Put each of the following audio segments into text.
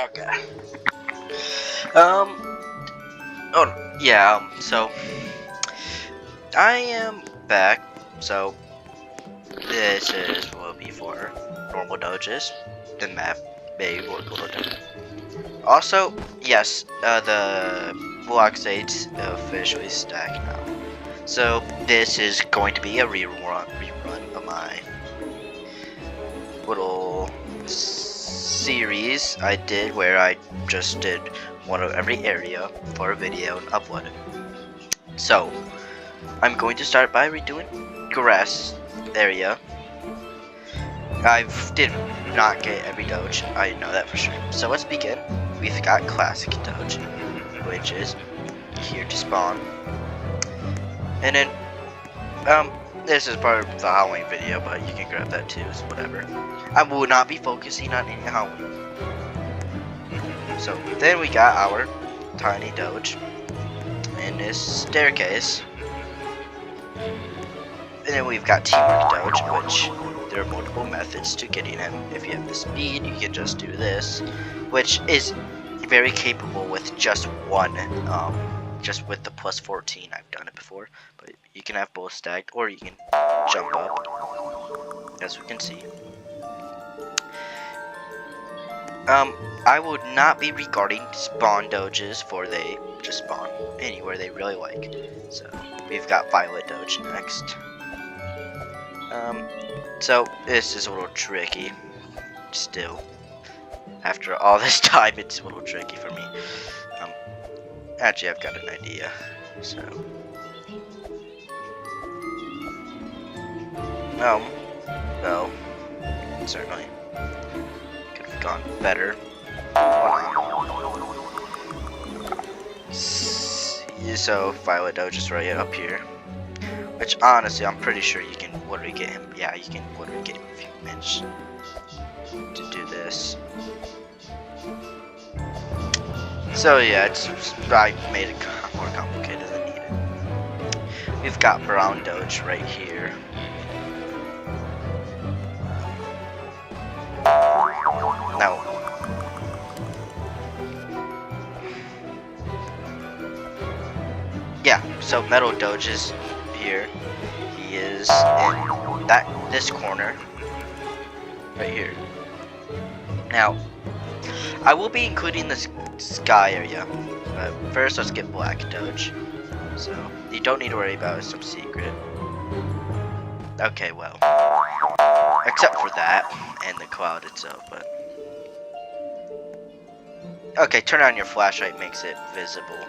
Okay. So I am back. So this will be for normal doges. The map may work a little different. Also, yes, the block states officially stacked now. So this is going to be a rerun of my little series I did where I just did one of every area for a video and upload it. So I'm going to start by redoing grass area. I did not get every Doge, I know that for sure. So let's begin. We've got Classic Doge, which is here to spawn. And then, this is part of the Halloween video, but you can grab that too, it's whatever. I will not be focusing on any Halloween. So, then we got our Tiny Doge in this staircase. And then we've got Teamwork Doge, which there are multiple methods to getting him. If you have the speed, you can just do this, which is very capable with just one, just with the plus 14. I've done it before, but you can have both stacked, or you can jump up, as we can see. I would not be regarding spawn doges, for they just spawn anywhere they really like. So we've got Violet Doge next. So this is a little tricky still. After all this time, it's a little tricky for me. Actually, I've got an idea. So, well, certainly could have gone better. So, Violet Doge is right up here. Which, honestly, I'm pretty sure you can literally get him. Yeah, you can literally get him in a few minutes to do this. So yeah, I made it more complicated than needed. We've got Brown Doge right here. Now, yeah, so Metal Doge is here. He is in this corner right here. Now, I will be including this sky area, but first let's get Black Doge. So you don't need to worry about some secret. Okay, well, except for that and the cloud itself. But okay, turn on your flashlight, makes it visible.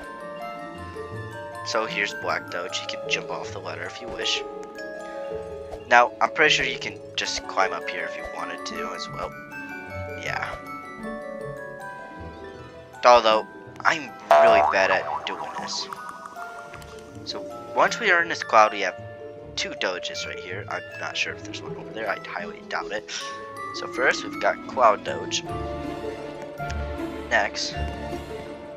So here's Black Doge. You can jump off the ladder if you wish. Now I'm pretty sure you can just climb up here if you wanted to as well. Yeah. Although, I'm really bad at doing this. So, once we are in this cloud, we have two Doges right here. I'm not sure if there's one over there. I highly doubt it. So first, we've got Cloud Doge. Next,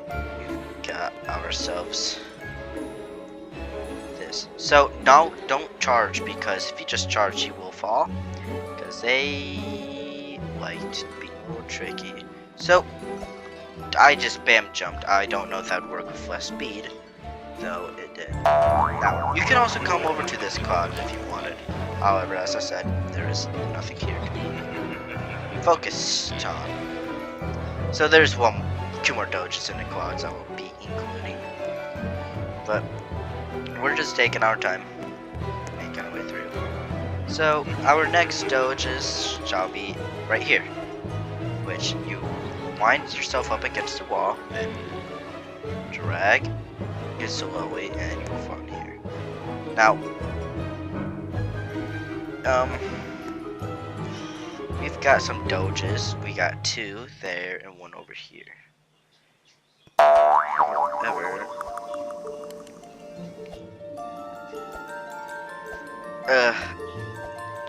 we've got ourselves this. So, now, don't charge, because if you just charge, you will fall. Because they like to be a little tricky. So, I just spam jumped. I don't know if that would work with less speed, though it did. Now, you can also come over to this cloud if you wanted. However, as I said, there is nothing here to be focused on. So there's two more Doges in the clouds I will be including. But we're just taking our time, making our way through. So our next Doges shall be right here, which you wind yourself up against the wall and drag it slowly and you will find here. Now, we've got some Doges. We got two there and one over here. However,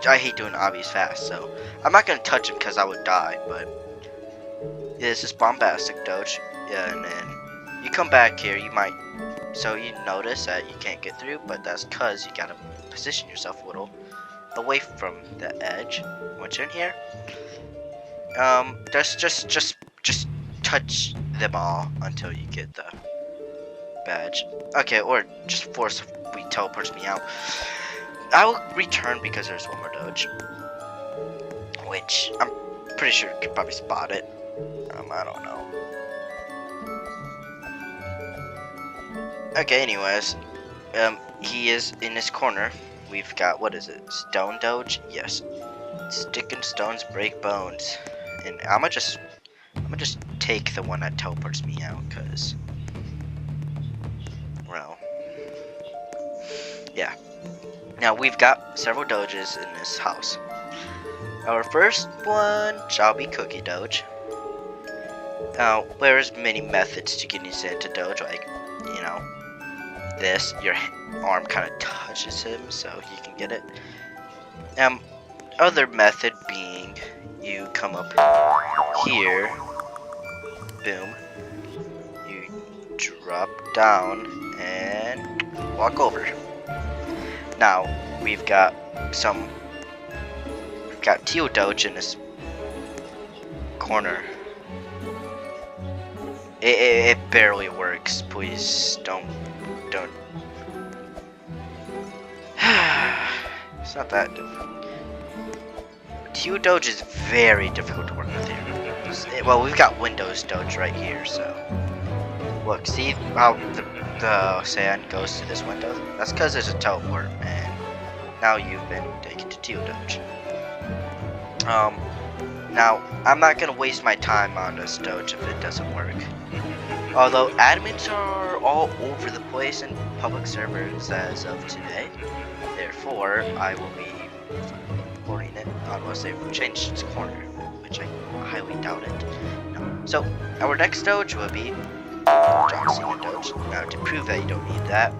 I hate doing obvious fast, so I'm not gonna touch him because I would die, but this is Bombastic Doge, yeah, and then you come back here, you might, so you notice that you can't get through, but that's because you gotta position yourself a little away from the edge once you're in here. Just touch them all until you get the badge. Okay, or just forcibly teleports me out. I will return because there's one more Doge, which I'm pretty sure you could probably spot it. I don't know. Okay, anyways, he is in this corner. We've got, what is it? Stone Doge? Yes. Stick and stones break bones. And I'm gonna just take the one that teleports me out, cause, well, yeah. Now we've got several Doges in this house. Our first one shall be Cookie Doge. Now, there's many methods to getting Santa Doge, like, you know, this, your arm kind of touches him so you can get it. Other method being you come up here, boom, you drop down and walk over. Now we've got Teal Doge in this corner. It barely works. Please don't. It's not that difficult. Teal Doge is very difficult to work with here. Well, we've got Windows Doge right here, so look, see how the sand goes to this window? That's because there's a teleport, and now you've been taken to Teal Doge. Now I'm not gonna waste my time on this Doge if it doesn't work. Although admins are all over the place in public servers as of today, therefore I will be reporting it unless they've changed its corner, which I highly doubt it. No. So our next Doge will be Cena Doge. Now to prove that you don't need that,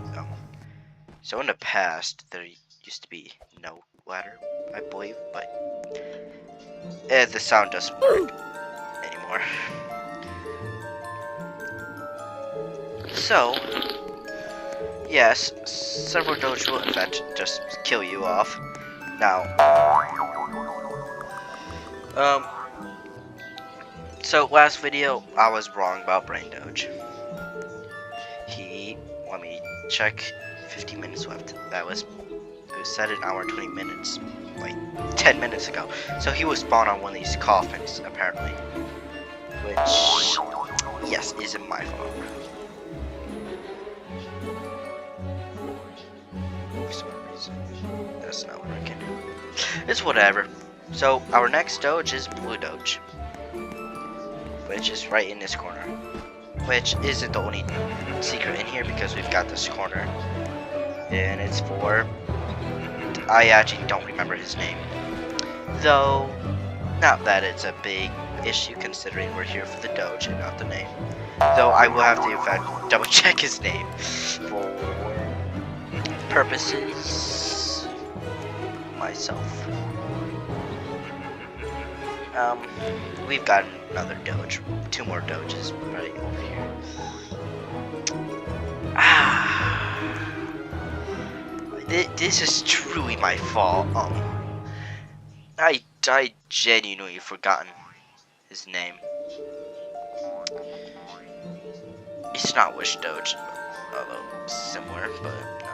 so in the past there used to be no ladder, I believe, but the sound doesn't work anymore. So, yes, several Doge will in fact just kill you off. Now, so last video I was wrong about Brain Doge. Let me check, 15 minutes left. It was set an hour and 20 minutes, like 10 minutes ago. So he was spawned on one of these coffins, apparently. Which, yes, isn't my fault. For some reason, that's not working. It's whatever. So, our next Doge is Blue Doge, which is right in this corner. Which isn't the only secret in here because we've got this corner. And it's for... I actually don't remember his name. Though, not that it's a big issue considering we're here for the Doge and not the name. Though I will have to in fact double check his name for purposes myself. We've got another Doge, 2 more Doges right over here. This is truly my fault. I genuinely forgotten his name. It's not Wish Doge, although similar, but no.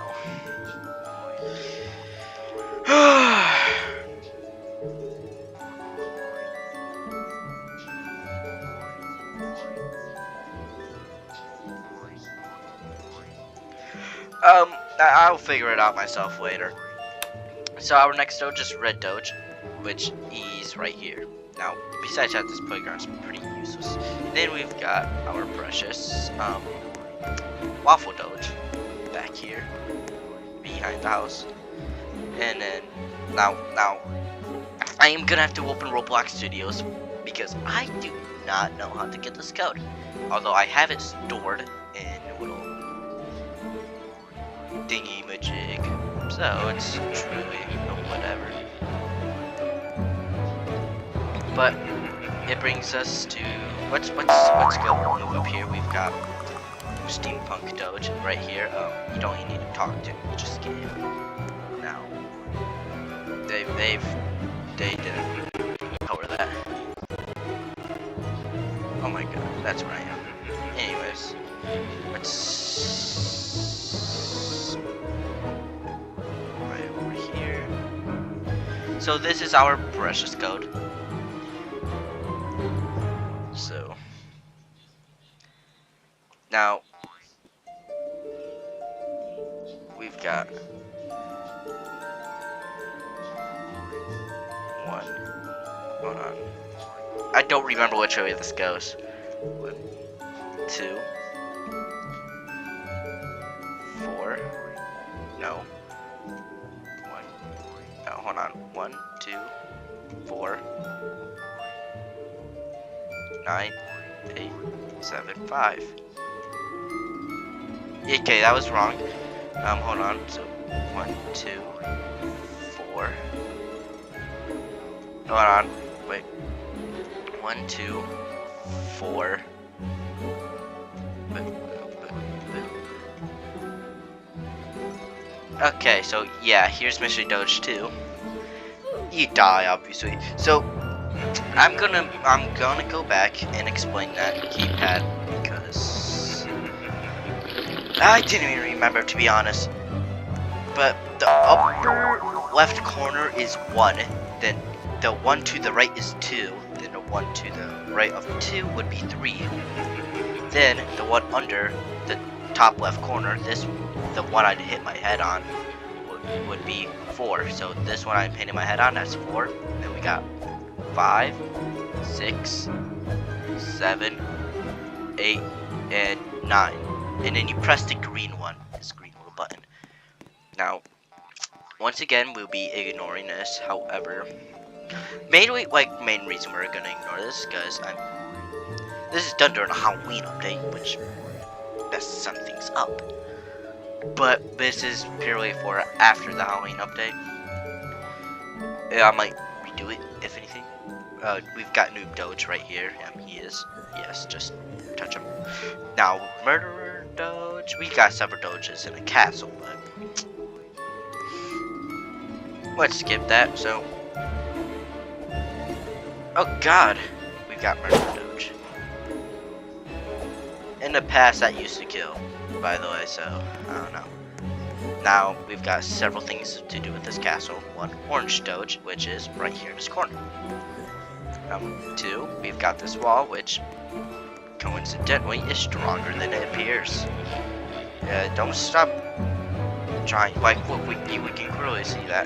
I'll figure it out myself later. So our next Doge is Red Doge, which is right here. Now, besides that, this playground's pretty useless. Then we've got our precious Waffle Doge back here, behind the house. And then now I am gonna have to open Roblox Studios because I do not know how to get this code. Although I have it stored in a little thingy majig, so it's truly whatever. But it brings us to let's go move up here. We've got Steampunk Doge right here. You don't even need to talk to him, you just get him. Now they didn't cover that. Oh my god, That's where I am. Anyways, let's right over here. So this is our precious code. So now we've got one. Hold on. I don't remember which way this goes. 1, 2, 4. No. 1. No, hold on. 1, 2, 4, 9, 8, 7, 5. Okay, that was wrong. Hold on. So 1, 2, 4. Hold on. Wait. 1, 2, 4. Okay, so yeah, here's Mystery Doge 2. You die, obviously. So I'm gonna go back and explain that keypad because I didn't even remember, to be honest. But the upper left corner is 1, then the 1 to the right is 2, then the 1 to the right of 2 would be 3, then the one under the top left corner, the one I hit my head on, would be 4. So this one I'm hitting my head on, that's 4. And then we got 5, 6, 7, 8, and 9. And then you press the green one, this green little button. Now, once again, we'll be ignoring this. However, main reason we're gonna ignore this because this is done during a Halloween update, which messes some things up. But this is purely for after the Halloween update. I might redo it if anything. We've got Noob Doge right here. He is. Yes, just touch him. Now, Murderer Doge. We got several Doges in a castle, but let's skip that. So, oh God, we've got Murderer Doge. In the past, that used to kill, by the way. So I don't know. Now we've got several things to do with this castle. 1, Orange Doge, which is right here in this corner. 2, we've got this wall, which coincidentally is stronger than it appears. Don't stop trying. Like, look, we can clearly see that.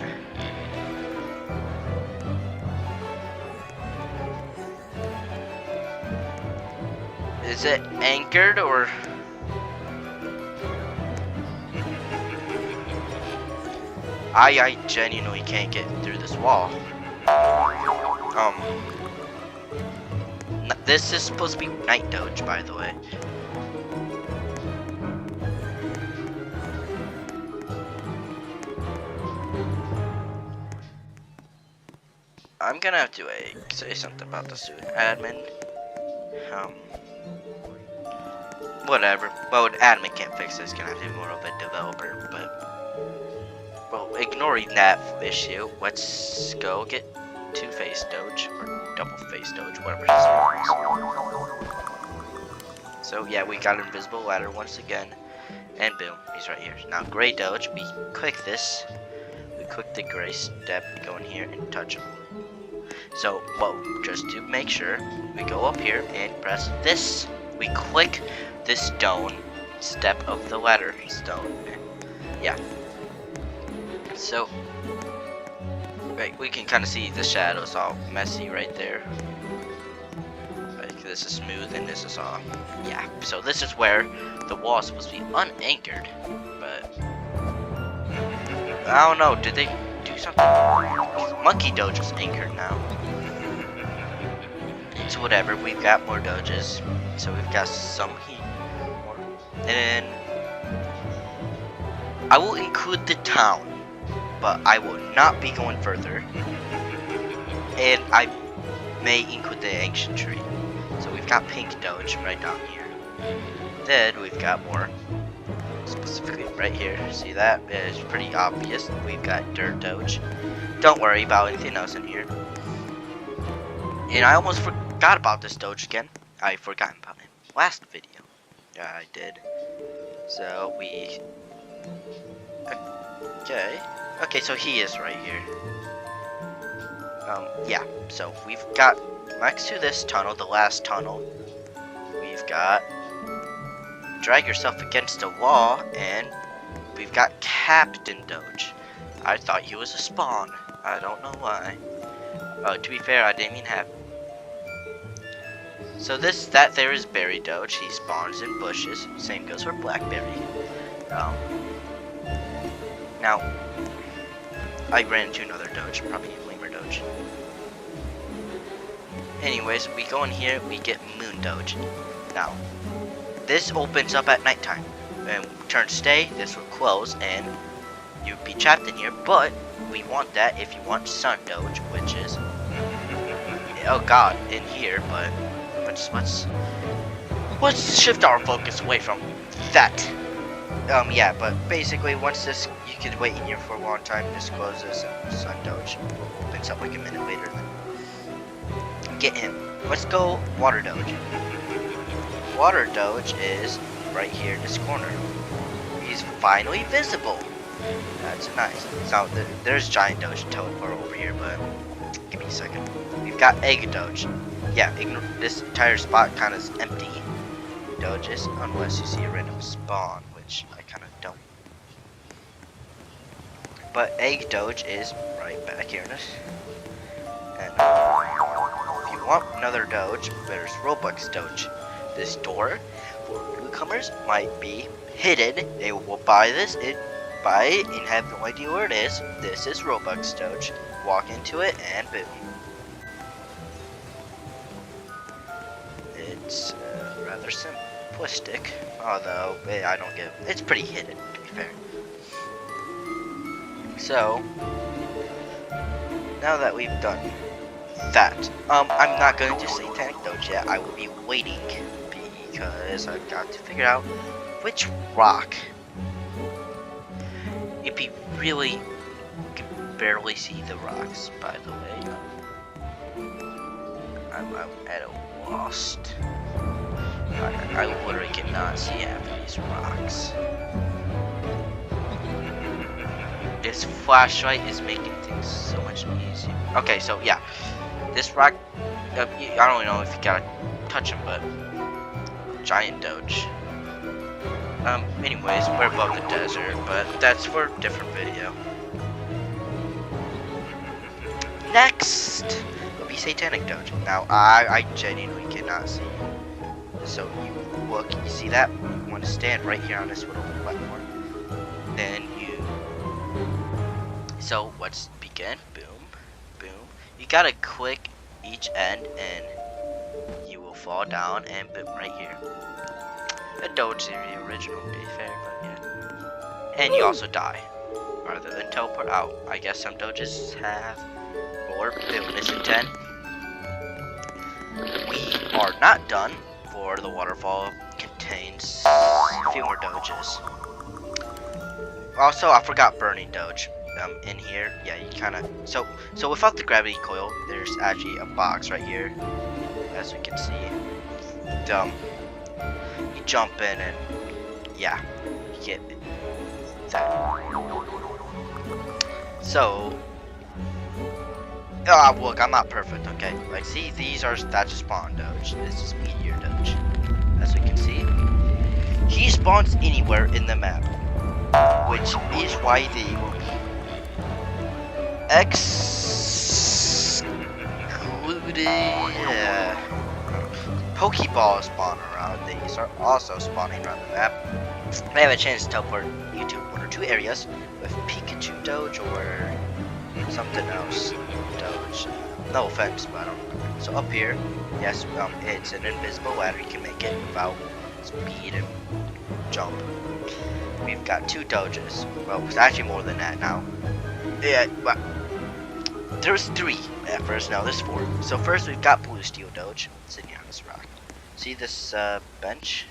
Is it anchored or? I genuinely can't get through this wall. This is supposed to be Night Doge, by the way. I'm gonna have to say something about the student admin. Whatever. Well, an admin can't fix this. Gonna have to be more of a developer, but. Well, ignoring that issue, let's go get Two-Face Doge, or Double-Face Doge, whatever his name is. So yeah, we got Invisible Ladder once again, and boom, he's right here. Now Gray Doge, we click this, we click the gray step, go in here and touch him. So, well, just to make sure, we go up here and press this. We click this stone step of the ladder stone. Yeah. So, right, we can kind of see the shadows all messy right there. Like this is smooth and this is all, yeah. So this is where the wall is supposed to be unanchored, but I don't know. Did they do something? Monkey Doge is anchored now. It's whatever. We've got more Doges, so we've got some heat. And then I will include the town, but I will not be going further. And I may include the ancient tree. So we've got Pink Doge right down here. Then we've got more, specifically right here. See that? It's pretty obvious. We've got Dirt Doge. Don't worry about anything else in here. And I almost forgot about this Doge again. I've forgotten about it. last video. Yeah, I did. So we... Okay. Okay, so he is right here. Yeah. So we've got next to this tunnel, the last tunnel, we've got drag yourself against a wall, and we've got Captain Doge. I thought he was a spawn. I don't know why. To be fair, I didn't mean have. So that there is Berry Doge. He spawns in bushes. Same goes for Blackberry. Now, I ran into another Doge, probably a lamer Doge. Anyways, we go in here, we get Moon Doge. Now, this opens up at nighttime. And turn to stay, this will close, and you'd be trapped in here, but we want that if you want Sun Doge, which is, oh god, in here, but let's shift our focus away from that. Yeah, but basically once this, you can wait in here for a long time, this closes, and Sun Doge opens up like a minute later. Then get him. Let's go Water Doge. Water Doge is right here in this corner. He's finally visible. That's nice. So there's Giant Doge teleport over here, but give me a second. We've got Egg Doge. Yeah, this entire spot kind of is empty. Doges, unless you see a random spawn, which I kind of don't. But Egg Doge is right back here in this. And if you want another Doge, there's Robux Doge. This door for newcomers might be hidden. They will buy it and have no idea where it is. This is Robux Doge. Walk into it and boom. It's rather simplistic, although I don't get. It's pretty hidden, to be fair. So now that we've done that, I'm not going to Satanic Doge yet. I will be waiting because I've got to figure out which rock. It'd be really, you can barely see the rocks, by the way. I'm at a lost. I literally cannot see half of these rocks. This flashlight is making things so much easier. Okay, so yeah, this rock. I don't really know if you gotta touch him, but Giant Doge. Anyways, we're above the desert, but that's for a different video. Next will be Satanic Doge. Now, I genuinely cannot see. So you look, you see that? You want to stand right here on this little platform. Then you. So let's begin. Boom, boom. You gotta click each end, and you will fall down, and boom, right here. The Dogeeri original, to be fair, but yeah. And you also die, rather than teleport out. I guess some Doges have more. Boom, this is 10. We are not done, for the waterfall contains a few more Doges. Also, I forgot Burning Doge. In here, yeah, you kind of so without the gravity coil, there's actually a box right here, as you can see. You jump in and yeah, you get that. So, look, I'm not perfect, okay? Like, see, that's a spawn Doge. This is Meteor Doge, as we can see. He spawns anywhere in the map, which is why the excluded Pokeball spawn around. These are also spawning around the map. I have a chance to teleport you to one or two areas with Pikachu Doge or something else Doge. No offense, but I don't remember. So up here, yes, it's an invisible ladder. You can make it without speed and jump. We've got 2 Doges. Well, it's actually more than that now. Yeah, but there's 3 at first, now there's 4. So first we've got Bluesteel Doge sitting on this rock. See this bench?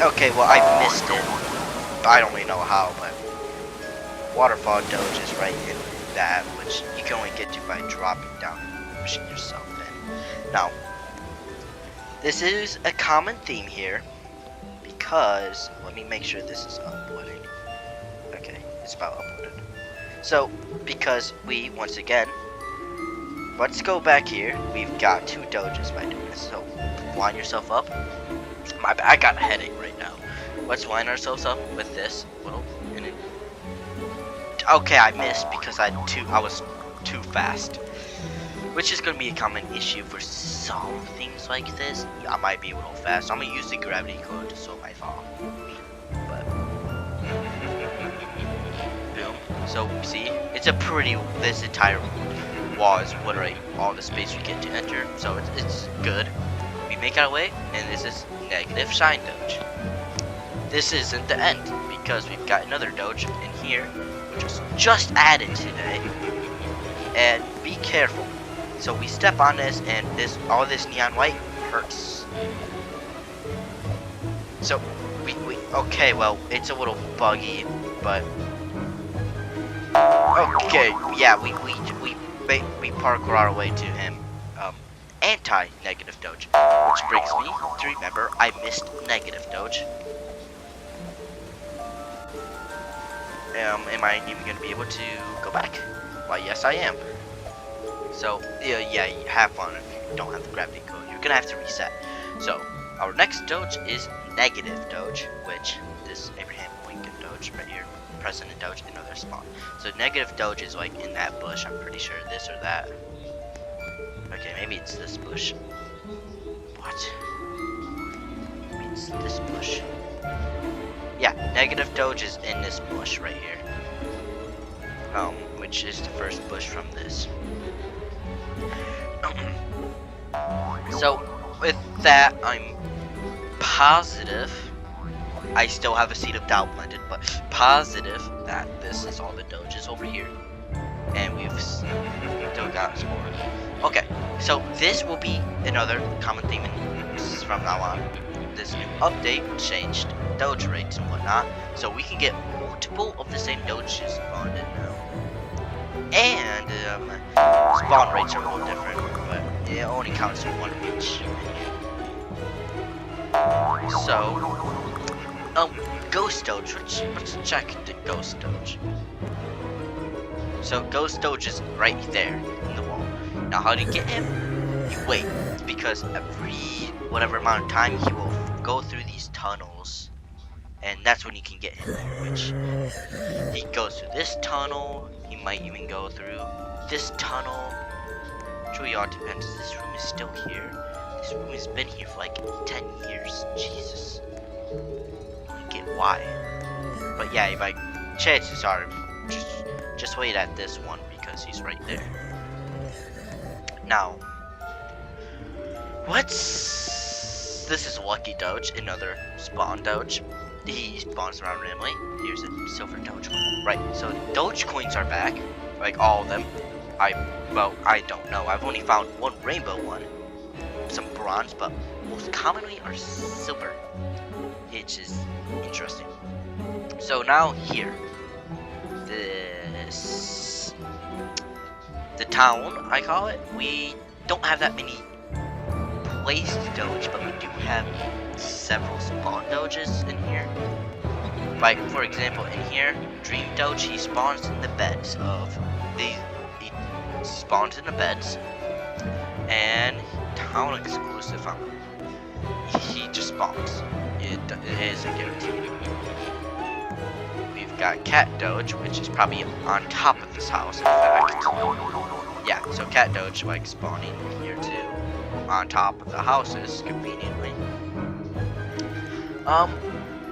Okay, well I missed it. I don't really know how, but Waterfall Doge is right that, which you can only get to by dropping down and pushing yourself in. Now, this is a common theme here because, let me make sure this is uploading. Okay, it's about uploaded. So, because we, once again, let's go back here. We've got 2 Doges by doing this. So, line yourself up. I got a headache right now. Let's line ourselves up with this. Well, and it, okay, I missed because I was too fast. Which is going to be a common issue for some things like this. I might be a little fast. I'm going to use the gravity code to slow my fall. But, boom. So, see, it's a pretty, this entire wall is literally all the space we get to enter. So, it's good. We make our way, and this is negative Shine Doge. This isn't the end, because we've got another Doge in here, which was just added today. And be careful. So we step on this, and all this neon white hurts. So we okay, well, it's a little buggy, but okay, yeah, we parkour our way to him. Anti-negative Doge, which brings me to remember I missed negative Doge. Am I even gonna be able to go back? Why, yes, I am. So, yeah, have fun if you don't have the gravity code. You're gonna have to reset. So, our next Doge is Negative Doge, which this Abraham Lincoln Doge right here, President Doge, another spawn. So, Negative Doge is like in that bush. I'm pretty sure this or that. Okay, maybe it's this bush. What? Maybe it's this bush. Yeah, Negative Doge is in this bush right here. Which is the first bush from this. So, with that, I'm positive, I still have a seed of doubt blended, but positive that this is all the Doges over here. And we've still got some more. Okay, so this will be another common theme from now on. This new update changed Doge rates and whatnot, so we can get multiple of the same Doges spawned in now. And spawn rates are a little different, but it only counts for 1 of each. So, Ghost Doge, let's check the Ghost Doge. So, Ghost Doge is right there in the wall. Now, how do you get him? You wait, because every whatever amount of time he will go through these tunnels, and that's when you can get him there, which he goes through this tunnel. He might even go through this tunnel. Truly all depends. This room is still here. This room has been here for like 10 years. Jesus. I don't get why. But yeah, like, chances are, just wait at this one because he's right there. Now, this is Lucky Doge, another spawn Doge. He spawns around randomly. Here's a silver Doge one. Right, so Doge coins are back. Like all of them. Well, I don't know. I've only found one rainbow one. Some bronze, but most commonly are silver. Which is interesting. So now here. The town, I call it. We don't have that many placed Doge, but we do have several spawn Doges in here. Like, for example, in here, Dream Doge, he spawns in the beds of these. He spawns in the beds, and town exclusive. He just spawns. It is a guarantee. We've got Cat Doge, which is probably on top of this house. In fact, yeah. So Cat Doge like spawning here too, on top of the houses conveniently.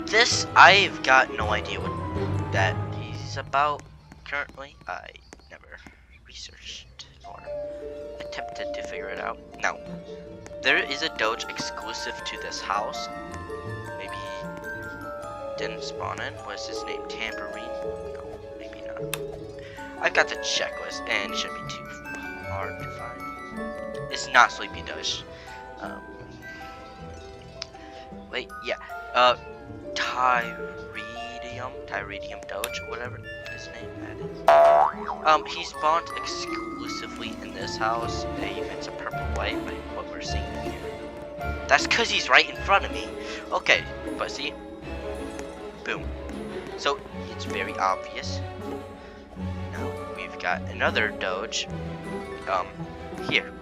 This, I've got no idea what that he's about currently. I never researched or attempted to figure it out. Now, there is a Doge exclusive to this house. Maybe he didn't spawn in. What's his name? Tambourine? No, maybe not. I've got the checklist, and it shouldn't be too hard to find. It's not Sleepy Doge. Wait, yeah. Tarydium Doge, whatever his name that is. He spawns exclusively in this house. Even it's a purple white, like what we're seeing here. That's because he's right in front of me. Okay, but see? Boom. So, it's very obvious. Now, we've got another Doge. Here.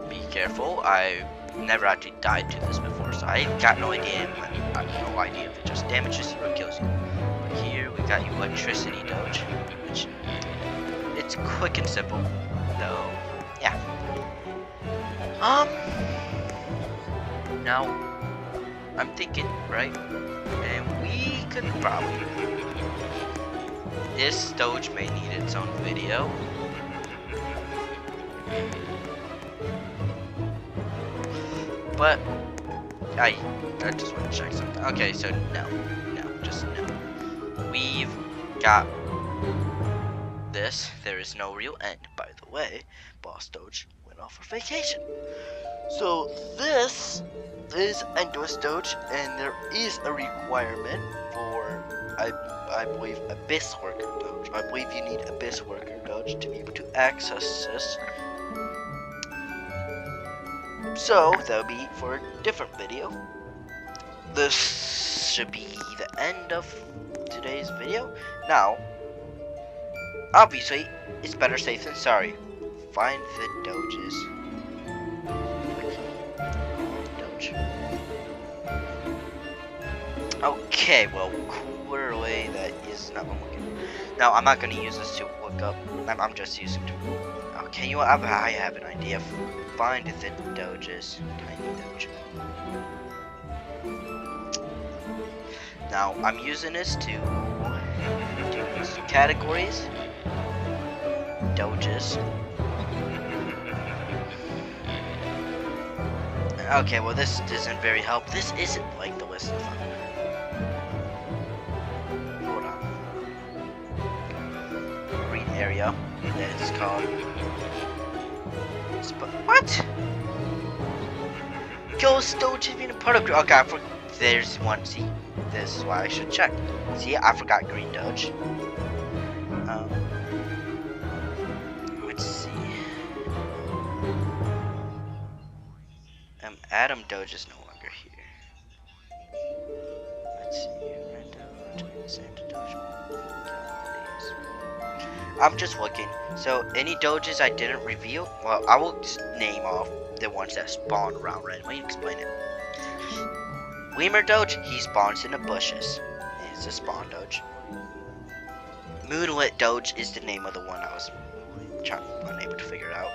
Be careful. I never actually died to this before, so I got no idea. I have no idea if it just damages you or kills you. But here, we got Electricity Doge, which it's quick and simple, though. Yeah. Now, I'm thinking, right? And we could probably. This Doge may need its own video. But I just want to check something. Okay, so just no. We've got this. There is no real end. By the way, Boss Doge went off for vacation. So this is Endless Doge, and there is a requirement for I believe Abyss Worker Doge. I believe you need Abyss Worker Doge to be able to access this. So that'll be for a different video. This should be the end of today's video. Now, obviously, it's better safe than sorry. Find the Doges. Doge. Okay, well, cooler way that is not what I'm looking for. Now, I'm not going to use this to look up. I'm just using it to. Okay, you know what? I have an idea. Find the Doges. Tiny Doge. Now, I'm using this to do these categories. Doges. Okay, well this isn't very helpful. This isn't like the list of them. Hold on. Green area. It's called. What? Ghost Doge is being a part of. Okay, there's one. See, this is why I should check. See, I forgot Green Doge. Let's see. Adam Doge is no longer here. Let's see. Red Doge, Santa Doge. I'm just looking. So, any Doges I didn't reveal, well, I will just name off the ones that spawn around randomly. Explain it. Lemur Doge, he spawns in the bushes. It's a spawn Doge. Moonlight Doge is the name of the one I was unable to figure out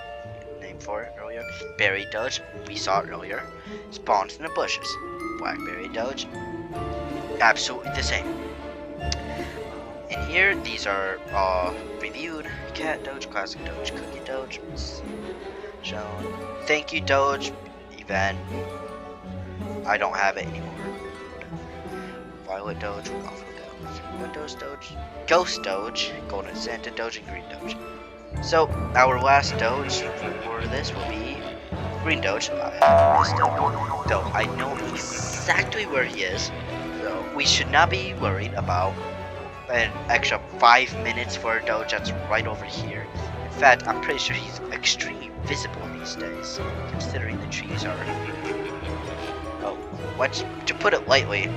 name for it earlier. Berry Doge, we saw it earlier. Spawns in the bushes. Blackberry Doge, absolutely the same. And here, these are reviewed. Cat Doge, Classic Doge, Cookie Doge. Shown. Thank you Doge. Event. I don't have it anymore. Violet Doge, Waffle Doge, Windows Doge, Ghost Doge, Golden Santa Doge, and Green Doge. So, our last Doge for this will be Green Doge. I missed him, though I know exactly where he is. So, we should not be worried about an extra 5 minutes for a Doge that's right over here. In fact, I'm pretty sure he's extremely visible these days, considering the trees are. Oh, to put it lightly,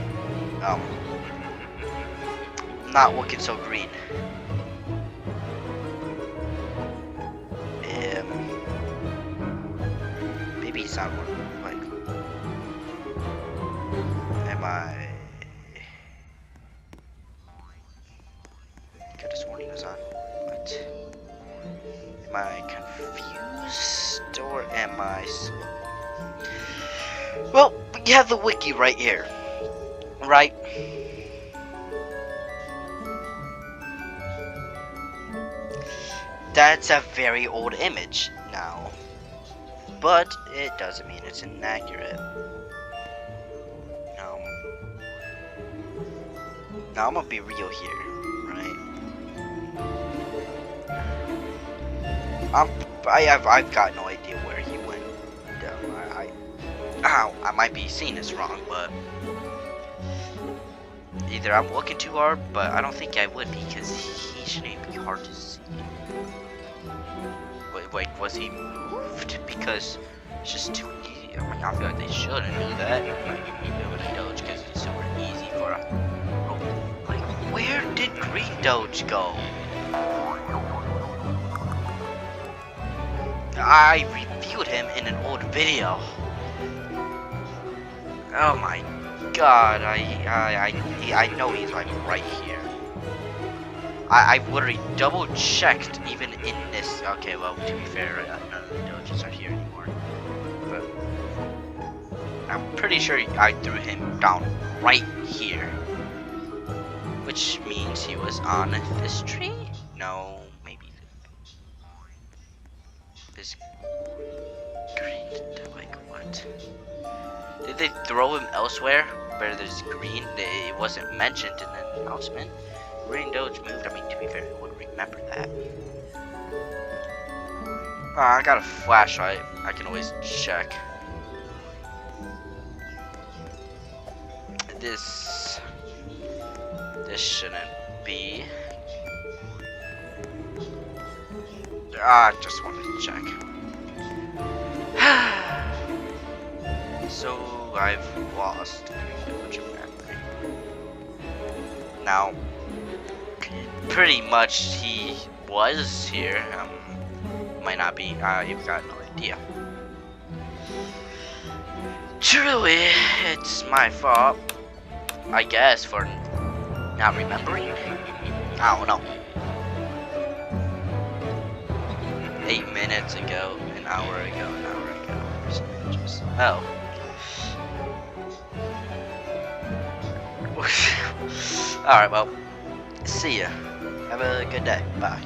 not looking so green. Maybe he's not one. Like, am I? Could have sworn he was on. What? Am I confused or am I slow? Well, we have the wiki right here, right? That's a very old image now, but it doesn't mean it's inaccurate. Now I'm gonna be real here, right? I've got no idea where he went. I might be seeing this wrong, but either I'm looking too hard, but I don't think I would because he shouldn't be hard to see. Wait, was he moved? Because it's just too easy. I mean, I feel like they shouldn't do that. Moonlight Doge because it's super easy for a. Oh, like, where did Green Doge go? I reviewed him in an old video. Oh my god, I know he's like right here. I literally double checked even in this. Okay, well, to be fair, none of the Doges are here anymore. But I'm pretty sure I threw him down right here. Which means he was on this tree? No, maybe this green, like what? Did they throw him elsewhere where there's green? It wasn't mentioned in the announcement. Green Doge moved. I mean, to be fair, who would remember that? I got a flashlight. I can always check. This shouldn't be. I just wanted to check. So I've lost Green Doge apparently. Now, pretty much he was here. Might not be. You've got no idea. Truly, it's my fault, I guess, for not remembering. I don't know. 8 minutes ago, an hour ago. Just, oh. Alright, well, see ya. Have a good day. Bye.